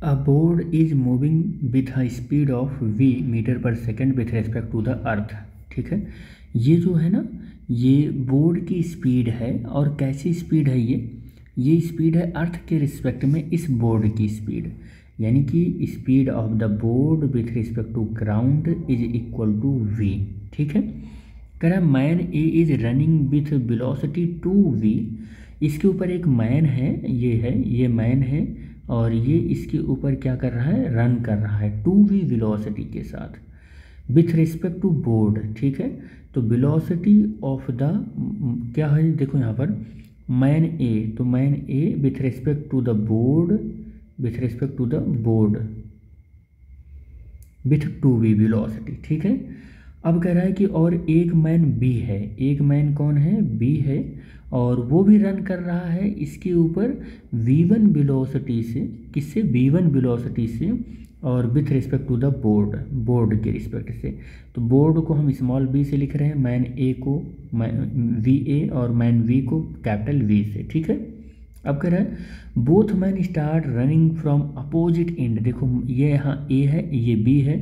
A board is moving with a speed of v metre पर second with respect to the earth. ठीक है, ये जो है ना, ये बोर्ड की स्पीड है। और कैसी स्पीड है ये स्पीड है अर्थ के रिस्पेक्ट में इस बोर्ड की स्पीड, यानी कि speed of the board with respect to ground is equal to v। ठीक है, कह रहा है man A is running with velocity 2v। इसके ऊपर एक मैन है, ये मैन है, और ये इसके ऊपर क्या कर रहा है, रन कर रहा है 2v वेलोसिटी के साथ विथ रिस्पेक्ट टू बोर्ड। ठीक है, तो वेलोसिटी ऑफ द क्या है, देखो यहाँ पर मैन ए, तो man A with respect to the board, with respect to the board with 2v velocity. ठीक है, अब कह रहा है कि और एक मैन बी है, एक मैन कौन है, बी है, और वो भी रन कर रहा है इसके ऊपर v1 वेलोसिटी से, किससे, v1 वेलोसिटी से, और with respect to the board के रिस्पेक्ट से। तो बोर्ड को हम स्मॉल b से लिख रहे हैं, मैन ए को वी ए और मैन वी को कैपिटल V से। ठीक है, अब कह रहा है both man start running from opposite and. देखो ये यहाँ ए है, ये बी है,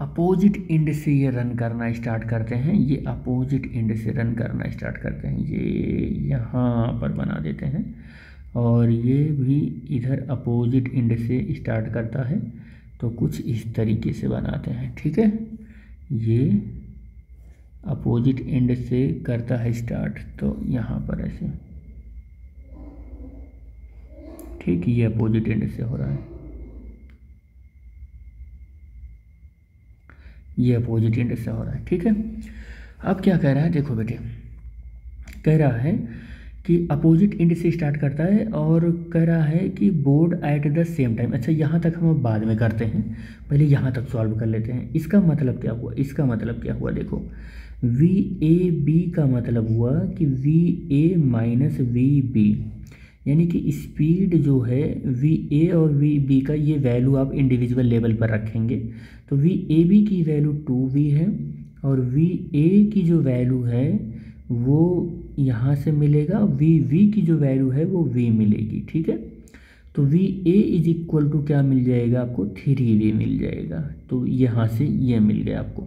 अपोजिट एंड से ये रन करना स्टार्ट करते हैं, ये अपोजिट एंड से रन करना स्टार्ट करते हैं, ये यहाँ पर बना देते हैं, और ये भी इधर अपोजिट एंड से स्टार्ट करता है, तो कुछ इस तरीके से बनाते हैं। ठीक है, ये अपोजिट एंड से करता है स्टार्ट, तो यहाँ पर ऐसे, ठीक, ये अपोजिट एंड से हो रहा है, ये अपोजिट एंड से हो रहा है। ठीक है, अब क्या कह रहा है, देखो बेटे, कह रहा है कि अपोजिट एंड से स्टार्ट करता है, और कह रहा है कि board at the same time. अच्छा, यहाँ तक हम बाद में करते हैं, पहले यहाँ तक सॉल्व कर लेते हैं। इसका मतलब क्या हुआ, इसका मतलब क्या हुआ, देखो वी ए बी का मतलब हुआ कि V A minus V B, यानी कि स्पीड जो है वी ए और वी बी का ये वैल्यू आप इंडिविजुअल लेवल पर रखेंगे, तो वी ए बी की वैल्यू 2v है, और वी ए की जो वैल्यू है वो यहाँ से मिलेगा, वी वी की जो वैल्यू है वो v मिलेगी। ठीक है, तो V A is equal to क्या मिल जाएगा आपको, 3v मिल जाएगा, तो यहाँ से ये मिल गया आपको।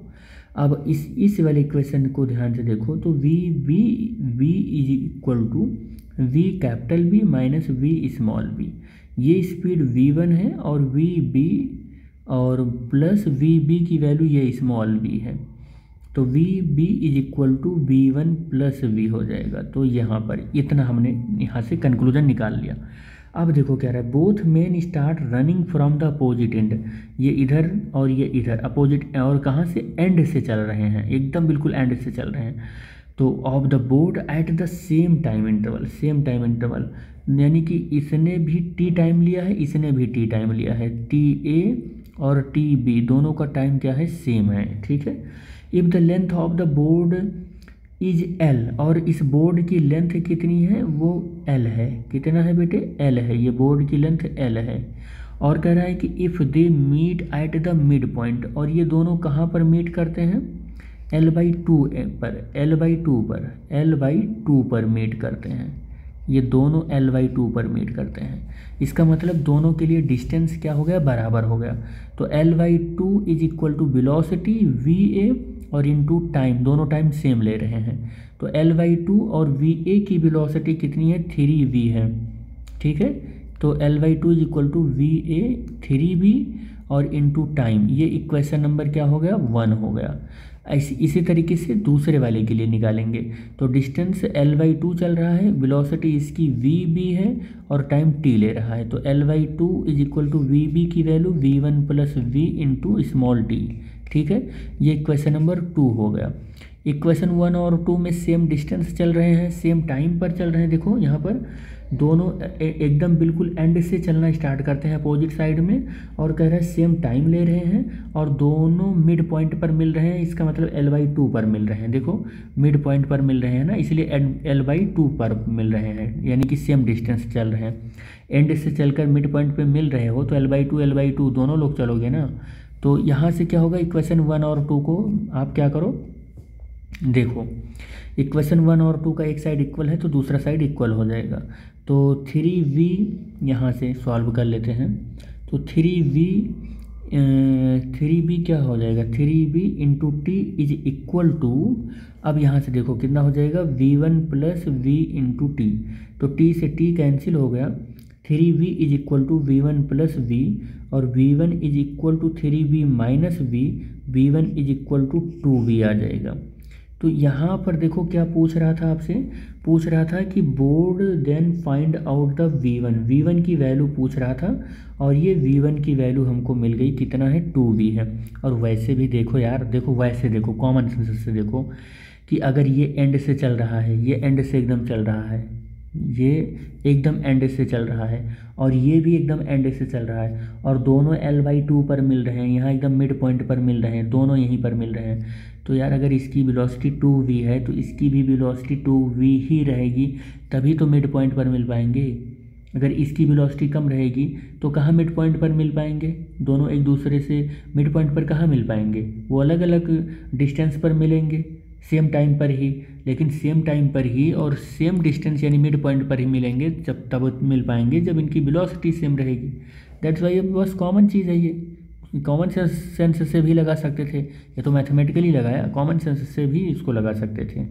अब इस वाले इक्वेशन को ध्यान से देखो, तो V is equal to v capital B minus v small b, ये स्पीड v1 है, और v b और प्लस v b की वैल्यू ये स्मॉल b है, तो v b is equal to v1 plus v हो जाएगा। तो यहाँ पर इतना हमने यहाँ से कंक्लूजन निकाल लिया। अब देखो क्या रहा है, both men start running from the opposite and, ये इधर और ये इधर अपोजिट, और कहाँ से, एंड से चल रहे हैं, एकदम बिल्कुल एंड से चल रहे हैं, तो of the board at the same time interval, same time interval, यानी कि इसने भी टी टाइम लिया है, इसने भी टी टाइम लिया है, टी ए और टी बी दोनों का टाइम क्या है, सेम है। ठीक है, if the length of the board is L, और इस बोर्ड की लेंथ कितनी है, वो एल है, कितना है बेटे, एल है, ये बोर्ड की लेंथ एल है, और कह रहा है कि if they meet at the midpoint, और ये दोनों कहाँ पर मीट करते हैं, L/2 पर, L/2 पर मीट करते हैं, ये दोनों L/2 पर मीट करते हैं। इसका मतलब दोनों के लिए डिस्टेंस क्या हो गया, बराबर हो गया, तो L/2 is equal to velocity VA और इनटू टाइम, दोनों टाइम सेम ले रहे हैं, तो L/2 और VA की वेलोसिटी कितनी है, 3v है। ठीक है, तो L/2 is equal to VA 3v और इनटू टाइम, ये इक्वेशन नंबर क्या हो गया, 1 हो गया। इसी तरीके से दूसरे वाले के लिए निकालेंगे, तो डिस्टेंस L/2 चल रहा है, वेलोसिटी इसकी VB है, और टाइम t ले रहा है, तो L/2 is equal to VB की value V1 plus V into small t। ठीक है, ये इक्वेशन नंबर 2 हो गया। इक्वेशन 1 और 2 में सेम डिस्टेंस चल रहे हैं, सेम टाइम पर चल रहे हैं। देखो यहाँ पर दोनों एकदम बिल्कुल एंड से चलना स्टार्ट करते हैं अपोजिट साइड में, और कह रहे हैं सेम टाइम ले रहे हैं, और दोनों मिड पॉइंट पर मिल रहे हैं, इसका मतलब L/2 पर मिल रहे हैं। देखो मिड पॉइंट पर मिल रहे हैं ना, इसलिए L/2 पर मिल रहे हैं, यानी कि सेम डिस्टेंस चल रहे हैं। एंड से चलकर मिड पॉइंट पर मिल रहे हो तो L/2 दोनों लोग चलोगे ना, तो यहाँ से क्या होगा, इक्वेशन 1 और 2 को आप क्या करो, देखो इक्वेशन 1 और 2 का एक साइड इक्वल है तो दूसरा साइड इक्वल हो जाएगा, तो 3v यहाँ से सॉल्व कर लेते हैं, तो तो 3v क्या हो जाएगा, 3v into T is equal to, अब यहाँ से देखो कितना हो जाएगा, v1 plus V into T, तो टी से टी कैंसिल हो गया, 3v is equal to v1 plus V, और v1 is equal to 3v minus V, v1 is equal to 2v आ जाएगा। तो यहाँ पर देखो क्या पूछ रहा था आपसे, पूछ रहा था कि board then find out the v1 की वैल्यू पूछ रहा था, और ये v1 की वैल्यू हमको मिल गई, कितना है, 2v है। और वैसे भी देखो यार, देखो वैसे देखो, कॉमन सेंस से देखो कि अगर ये एंड से चल रहा है, ये एंड से एकदम चल रहा है, ये एकदम एंड से चल रहा है, और ये भी एकदम एंड से चल रहा है, और दोनों l/2 पर मिल रहे हैं, यहाँ एकदम मिड पॉइंट पर मिल रहे हैं, दोनों यहीं पर मिल रहे हैं। तो यार अगर इसकी वेलोसिटी 2v है तो इसकी भी वेलोसिटी 2v ही रहेगी, तभी तो मिड पॉइंट पर मिल पाएंगे। अगर इसकी वेलोसिटी कम रहेगी तो कहाँ मिड पॉइंट पर मिल पाएंगे, दोनों एक दूसरे से मिड पॉइंट पर कहाँ मिल पाएंगे, वो अलग अलग डिस्टेंस पर मिलेंगे सेम टाइम पर ही, लेकिन सेम टाइम पर ही और सेम डिस्टेंस यानी मिड पॉइंट पर ही मिलेंगे, जब तब मिल पाएंगे जब इनकी वेलोसिटी सेम रहेगी। दैट्स वाई, अब बस कॉमन चीज़ है ये, कॉमन सेंस से भी लगा सकते थे, ये तो मैथमेटिकली लगाया, कॉमन सेंस से भी इसको लगा सकते थे।